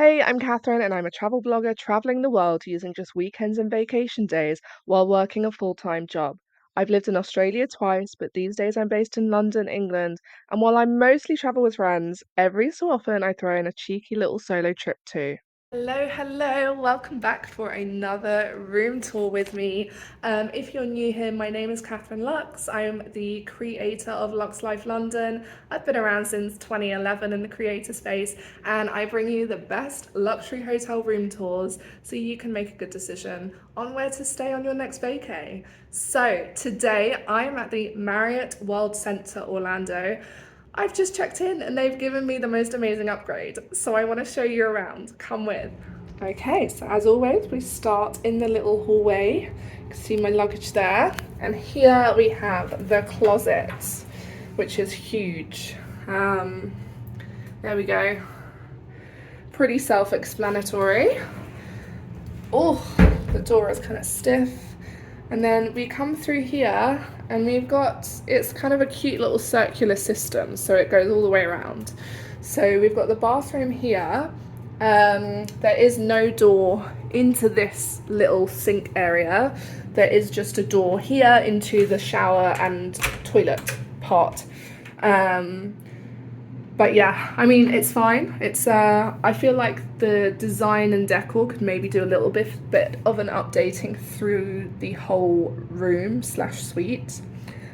Hey, I'm Catherine, and I'm a travel blogger traveling the world using just weekends and vacation days while working a full-time job. I've lived in Australia twice, but these days I'm based in London, England, and while I mostly travel with friends, every so often I throw in a cheeky little solo trip too. Hello, hello, welcome back for another room tour with me. If you're new here, my name is Catherine Lux. I'm the creator of Lux Life London. I've been around since 2011 in the creator space, and I bring you the best luxury hotel room tours so you can make a good decision on where to stay on your next vacay. So today I am at the Marriott World Centre Orlando. I've just checked in and they've given me the most amazing upgrade, so I want to show you around. Come with. Okay, so as always, we start in the little hallway. You can see my luggage there. And here we have the closet, which is huge. There we go. Pretty self-explanatory. Oh, the door is kind of stiff. And then we come through here and we've got, it's kind of a cute little circular system, so it goes all the way around. So we've got the bathroom here. There is no door into this little sink area. There is just a door here into the shower and toilet part. But yeah, I mean, it's fine. It's I feel like the design and decor could maybe do a little bit of an updating through the whole room slash suite,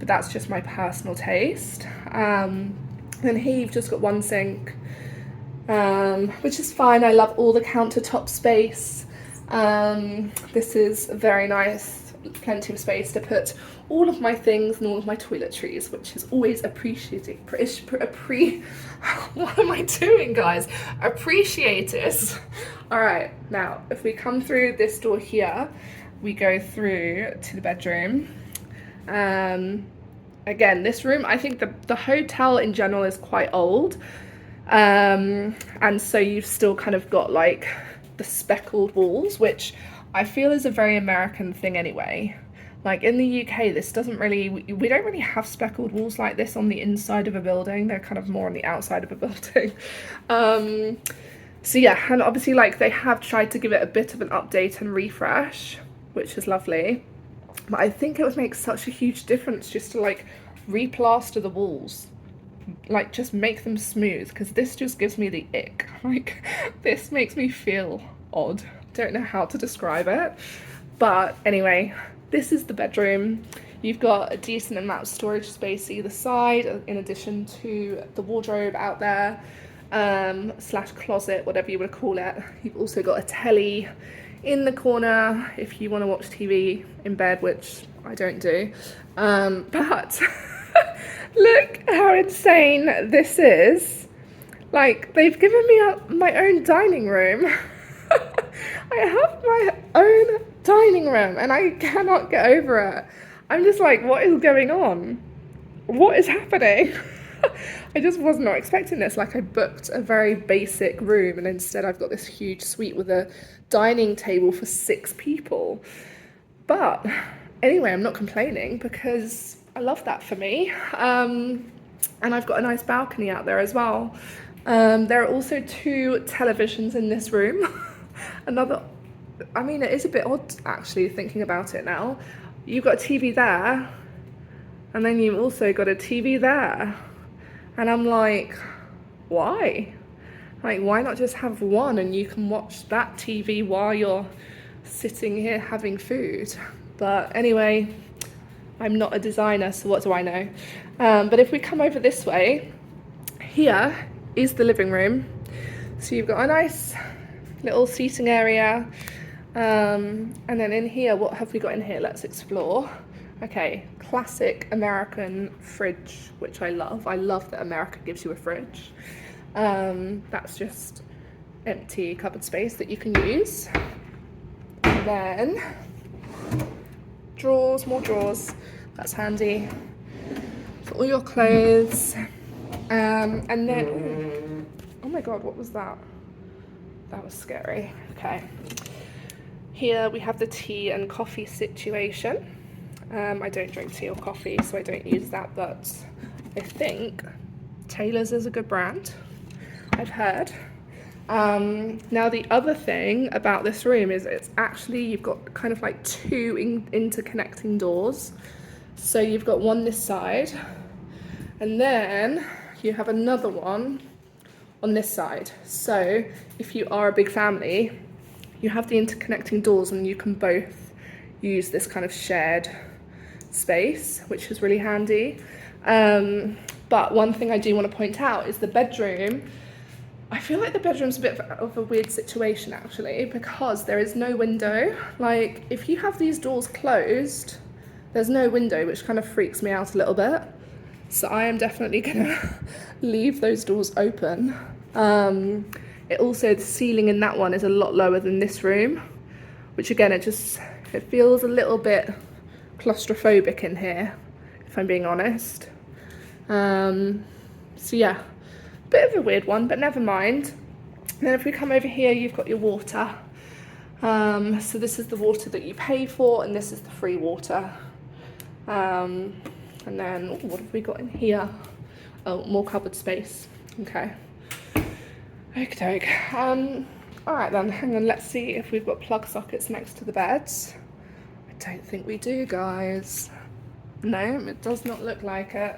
but that's just my personal taste. And here you've just got one sink, which is fine. I love all the countertop space. This is very nice, plenty of space to put all of my things and all of my toiletries, which is always appreciated. What am I doing, guys? Appreciated. All right, now if we come through this door here, we go through to the bedroom. Again, this room, I think the hotel in general is quite old, and so you've still kind of got like the speckled walls, which I feel is a very American thing anyway. Like in the UK, this doesn't really, we don't really have speckled walls like this on the inside of a building. They're kind of more on the outside of a building. So yeah, and obviously like they have tried to give it a bit of an update and refresh, which is lovely. But I think it would make such a huge difference just to like replaster the walls. Like just make them smooth, because this just gives me the ick. Like this makes me feel odd. Don't know how to describe it. But anyway, this is the bedroom. You've got a decent amount of storage space either side, in addition to the wardrobe out there, slash closet, whatever you would call it. You've also got a telly in the corner if you want to watch TV in bed, which I don't do. But look how insane this is. Like, they've given me my own dining room. I have my own dining room and I cannot get over it. I'm just like, what is going on? What is happening? I just was not expecting this. Like, I booked a very basic room and instead I've got this huge suite with a dining table for 6 people. But anyway, I'm not complaining because I love that for me. And I've got a nice balcony out there as well. There are also 2 televisions in this room. I mean, it is a bit odd actually thinking about it now. You've got a TV there, and then you've also got a TV there. And I'm like, why? Like, why not just have one and you can watch that TV while you're sitting here having food? But anyway, I'm not a designer, so what do I know? But if we come over this way, here is the living room. So you've got a nice little seating area. And then in here, what have we got in here? Let's explore. Okay, classic American fridge, which I love. I love that America gives you a fridge. That's just empty cupboard space that you can use. And then drawers, more drawers. That's handy for all your clothes. And then, oh my God, what was that? That was scary. Okay. Here we have the tea and coffee situation. I don't drink tea or coffee, so I don't use that, but I think Taylor's is a good brand, I've heard. Now the other thing about this room is it's actually, you've got kind of like two interconnecting doors. So you've got one this side, and then you have another one on this side. So if you are a big family, you have the interconnecting doors and you can both use this kind of shared space, which is really handy. But one thing I do want to point out is the bedroom. I feel like the bedroom's a bit of a weird situation actually, because there is no window. Like if you have these doors closed, there's no window, which kind of freaks me out a little bit. So I am definitely gonna leave those doors open. It also, the ceiling in that one is a lot lower than this room, which again, it feels a little bit claustrophobic in here, if I'm being honest. So yeah, bit of a weird one, but never mind. And then if we come over here, you've got your water. So this is the water that you pay for, and this is the free water. And then, what have we got in here? Oh, more cupboard space. Okay. Okay. All right then, hang on, let's see if we've got plug sockets next to the beds. I don't think we do, guys. No, it does not look like it.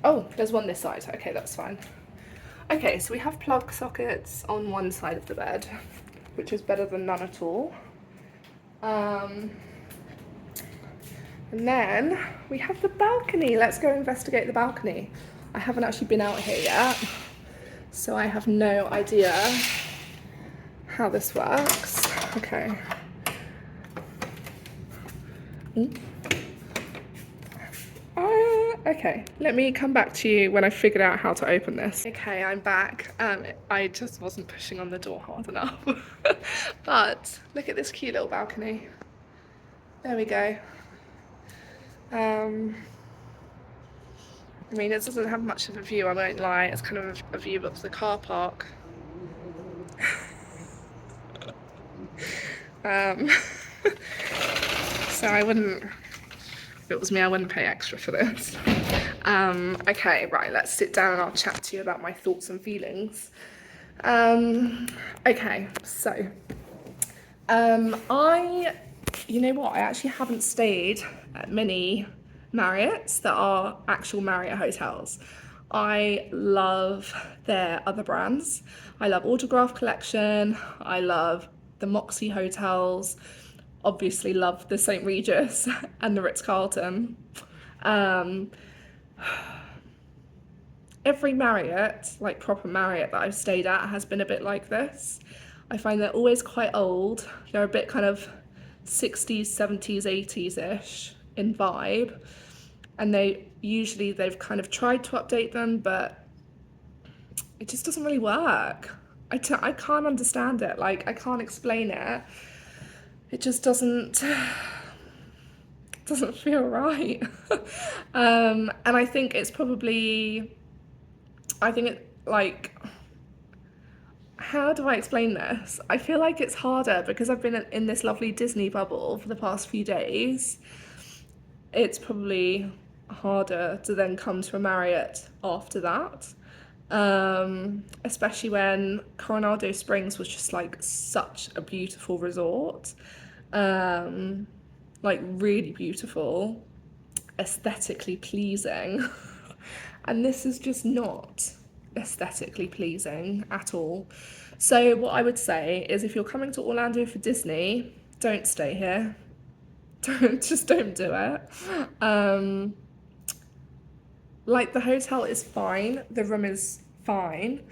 Oh, there's one this side. Okay, that's fine. Okay, so we have plug sockets on one side of the bed, which is better than none at all. And then we have the balcony. Let's go investigate the balcony. I haven't actually been out here yet, so I have no idea how this works. Okay. Okay, let me come back to you when I figured out how to open this. Okay, I'm back. I just wasn't pushing on the door hard enough. But look at this cute little balcony. There we go. I mean, it doesn't have much of a view, I won't lie. It's kind of a view of the car park. So I wouldn't, if it was me, I wouldn't pay extra for this. Okay, right, let's sit down and I'll chat to you about my thoughts and feelings. Okay, so, you know what, I actually haven't stayed at many Marriotts that are actual Marriott hotels. I love their other brands. I love Autograph Collection, I love the Moxie hotels, obviously love the St. Regis and the Ritz-Carlton. Every Marriott, like proper Marriott that I've stayed at, has been a bit like this. I find they're always quite old. They're a bit kind of 60s, 70s, 80s-ish in vibe. And they've kind of tried to update them, but it just doesn't really work. I can't understand it. Like, I can't explain it. It just doesn't feel right. And I think it's probably, like, how do I explain this? I feel like it's harder because I've been in this lovely Disney bubble for the past few days. It's probably harder to then come to a Marriott after that. Especially when Coronado Springs was just like such a beautiful resort. Like really beautiful, aesthetically pleasing. And this is just not aesthetically pleasing at all. So what I would say is, if you're coming to Orlando for Disney, don't stay here. Don't do it. Like, the hotel is fine, the room is fine.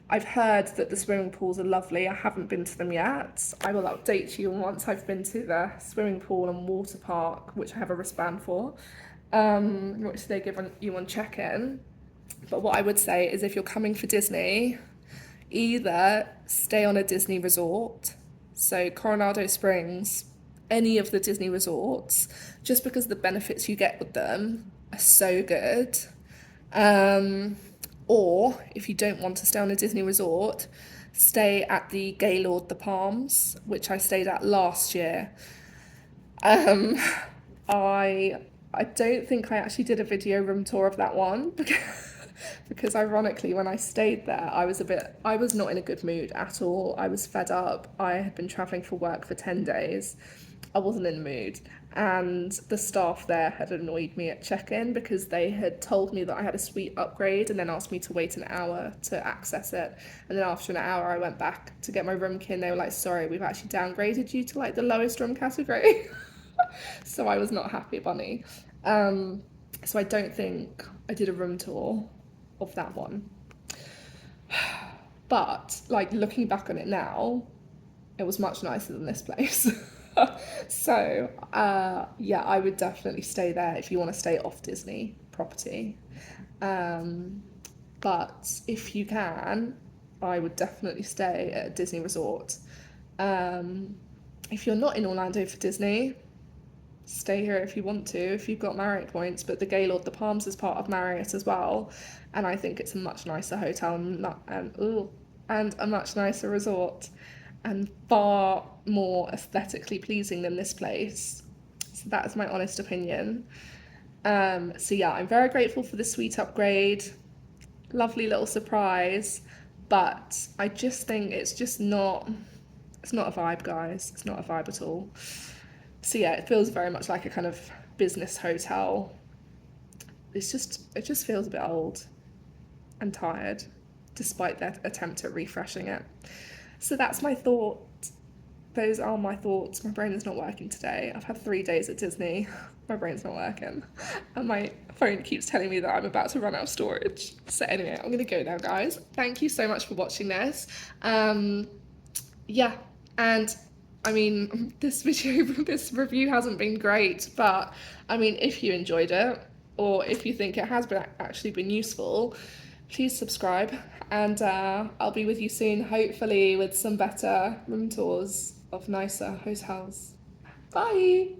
I've heard that the swimming pools are lovely. I haven't been to them yet. I will update you once I've been to the swimming pool and water park, which I have a wristband for, which they give you on check-in. But what I would say is, if you're coming for Disney, either stay on a Disney resort, so Coronado Springs, any of the Disney resorts, just because the benefits you get with them are so good. Or if you don't want to stay on a Disney resort, stay at the Gaylord the Palms, which I stayed at last year. I don't think I actually did a video room tour of that one because ironically, when I stayed there, I was not in a good mood at all. I was fed up. I had been traveling for work for 10 days. I wasn't in the mood. And the staff there had annoyed me at check-in because they had told me that I had a suite upgrade and then asked me to wait an hour to access it. And then after an hour, I went back to get my room key and they were like, sorry, we've actually downgraded you to like the lowest room category. So I was not happy bunny. Um, so I don't think I did a room tour of that one. But like looking back on it now, it was much nicer than this place. So yeah, I would definitely stay there if you want to stay off Disney property. Um, but if you can, I would definitely stay at a Disney resort. Um, if you're not in Orlando for Disney, stay here if you want to, if you've got Marriott points, but the Gaylord, the Palms is part of Marriott as well, and I think it's a much nicer hotel and a much nicer resort, and far more aesthetically pleasing than this place. So that is my honest opinion. So yeah, I'm very grateful for the suite upgrade. Lovely little surprise, but I just think it's not a vibe, guys. It's not a vibe at all. So yeah, it feels very much like a kind of business hotel. It just feels a bit old and tired, despite their attempt at refreshing it. So that's my thought. Those are my thoughts. My brain is not working today. I've had 3 days at Disney. My brain's not working. And my phone keeps telling me that I'm about to run out of storage. So anyway, I'm gonna go now, guys. Thank you so much for watching this. Yeah, and I mean, this video, this review hasn't been great, but I mean, if you enjoyed it, or if you think it has been actually been useful, please subscribe, and I'll be with you soon, hopefully with some better room tours of nicer hotels. Bye!